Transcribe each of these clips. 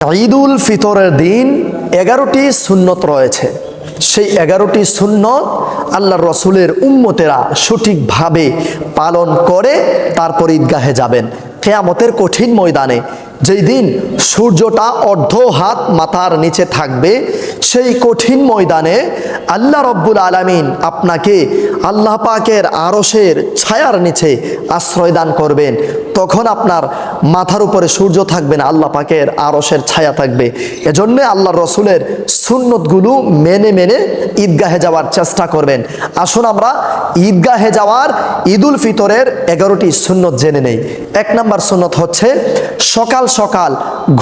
ঈদুল ফিতরের দিন 11টি সুন্নত রয়েছে। সেই 11টি সুন্নত আল্লাহর রসুলের উম্মতেরা সঠিকভাবে পালন করে তারপর ঈদগাহে যাবেন। কিয়ামতের কঠিন ময়দানে যেই দিন সূর্যটা অর্ধ হাত মাথার নিচে থাকবে, সেই কঠিন ময়দানে আল্লাহ রব্বুল আলামিন আপনাকে আল্লাহ পাকের আরশের ছায়ার নিচে আশ্রয় দান করবেন। তখন আপনার মাথার উপরে সূর্য থাকবে না, আল্লাহ পাকের আরশের ছায়া থাকবে। এজন্য আল্লাহর রসুলের সুন্নতগুলো মেনে মেনে ঈদগাহে যাওয়ার চেষ্টা করবেন। আসুন আমরা ঈদগাহে যাওয়ার ঈদুল ফিতরের 11টি সুন্নত জেনে নেই। 1 নম্বর সুন্নত হচ্ছে সকাল সকাল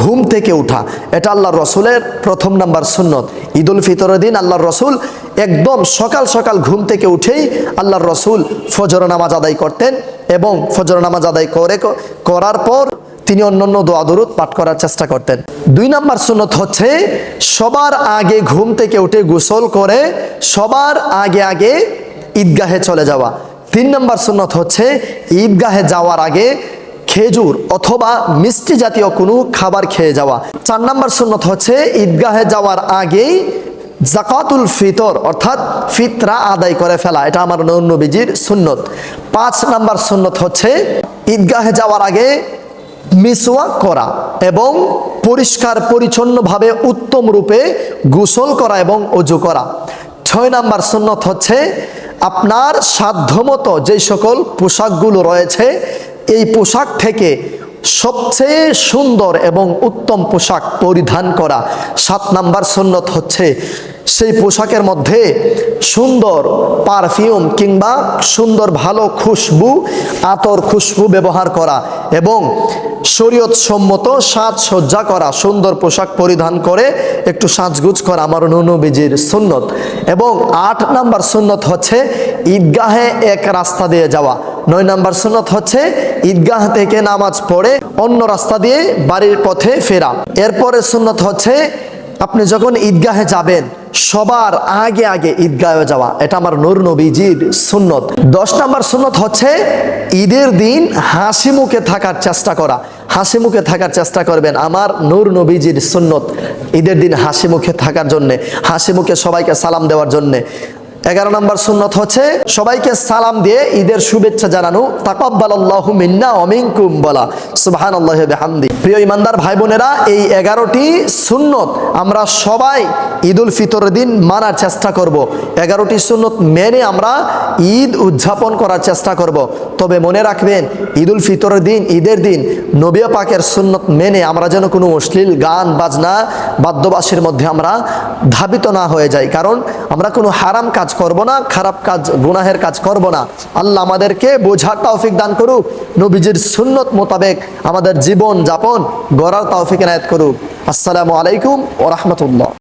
ঘুম থেকে উঠা। এটা আল্লাহর রসুলের 1 নম্বর সুন্নত। ঈদুল ফিতরের দিন আল্লাহর রসুল একদম সকাল সকাল ঘুম থেকে উঠেই আল্লাহর রসুল ফজর নামাজ আদায় করতেন এবং ফজর নামাজ আদায় করার পর তিনি অন্যান্য দোয়া দরুদ পাঠ করার চেষ্টা করতেন। 2 নম্বর সুন্নত হচ্ছে সবার আগে ঘুম থেকে উঠে গোসল করে সবার আগে আগে ঈদগাহে চলে যাওয়া। 3 নম্বর সুন্নত হচ্ছে ঈদগাহে যাওয়ার আগে খেজুর অথবা মিষ্টি জাতীয় কোনো খাবার খেয়ে যাওয়া। 4 নম্বর সুন্নত হচ্ছে ঈদগাহে যাওয়ার আগেই যাকাতুল ফিতর অর্থাৎ ফিতরা আদায় করে ফেলা। এটা আমার নবীজির সুন্নত। 5 নম্বর সুন্নত হচ্ছে ঈদগাহে যাওয়ার আগে মিসওয়াক করা এবং পরিষ্কার পরিচ্ছন্নভাবে উত্তম রূপে গোসল করা এবং ওযু করা। 6 নম্বর সুন্নত হচ্ছে আপনার সাধ্যমতো যে সকল পোশাকগুলো রয়েছে এই পোশাক থেকে সবচেয়ে সুন্দর এবং উত্তম পোশাক পরিধান করা। 7 নম্বর সুন্নত হচ্ছে সেই পোশাকের মধ্যে সুন্দর পারফিউম কিংবা সুন্দর ভালো খুশবু আতর খুশবু ব্যবহার করা এবং শরীয়ত সম্মত সাজসজ্জা করা, সুন্দর পোশাক পরিধান করে একটু সাজগুজ করা আমার নবীজির সুন্নত। এবং 8 নম্বর সুন্নত হচ্ছে ঈদগাহে এক রাস্তা দিয়ে যাওয়া। 9 নম্বর সুন্নত হচ্ছে ঈদগাহ থেকে নামাজ পড়ে অন্য রাস্তা দিয়ে বাড়ির পথে ফেরা। এরপরে সুন্নত হচ্ছে আপনি যখন ঈদগাহে যাবেন সবার আগে আগে ঈদগাহে যাওয়া। এটা আমার নবীজির সুন্নত। 10 নম্বর সুন্নত হচ্ছে ঈদের দিন হাসি মুখে থাকার চেষ্টা করা। হাসি মুখে থাকার চেষ্টা করবেন, আমার নবীজির সুন্নত। ঈদের দিন হাসি মুখে থাকার জন্যে, হাসি মুখে সবাইকে সালাম দেওয়ার জন্যে। 11 নম্বর সুন্নত হচ্ছে সবাইকে সালাম দিয়ে ঈদের শুভেচ্ছা জানানো, তাকাব্বালাল্লাহু মিন্না ওয়া মিনকুম বলা, সুবহানাল্লাহি ওয়া বিহামদি। প্রিয় ইমানদার ভাই বোনেরা, এই 11টি সুন্নত আমরা সবাই ঈদুল ফিতরের দিন মানার চেষ্টা করব। 11টি সুন্নত মেনে আমরা ঈদ উদযাপন করার চেষ্টা করব। তবে মনে রাখবেন ঈদুল ফিতরের দিন, ঈদের দিন নবী পাকের সুন্নত মেনে আমরা যেন কোনো অশ্লীল গান বাজনা বাদ্যবাসীর মধ্যে আমরা ধাবিত না হয়ে যাই। কারণ আমরা কোনো হারাম কাজ করব না, খারাপ কাজ গুনাহের কাজ করব না। আল্লাহ আমাদেরকে বোঝার তৌফিক দান করুক, নবীজির সুন্নত মোতাবেক আমাদের জীবন যাপন গড়ার তৌফিক এনায়েত করুক। আসসালামু আলাইকুম ওয়া রাহমাতুল্লাহ।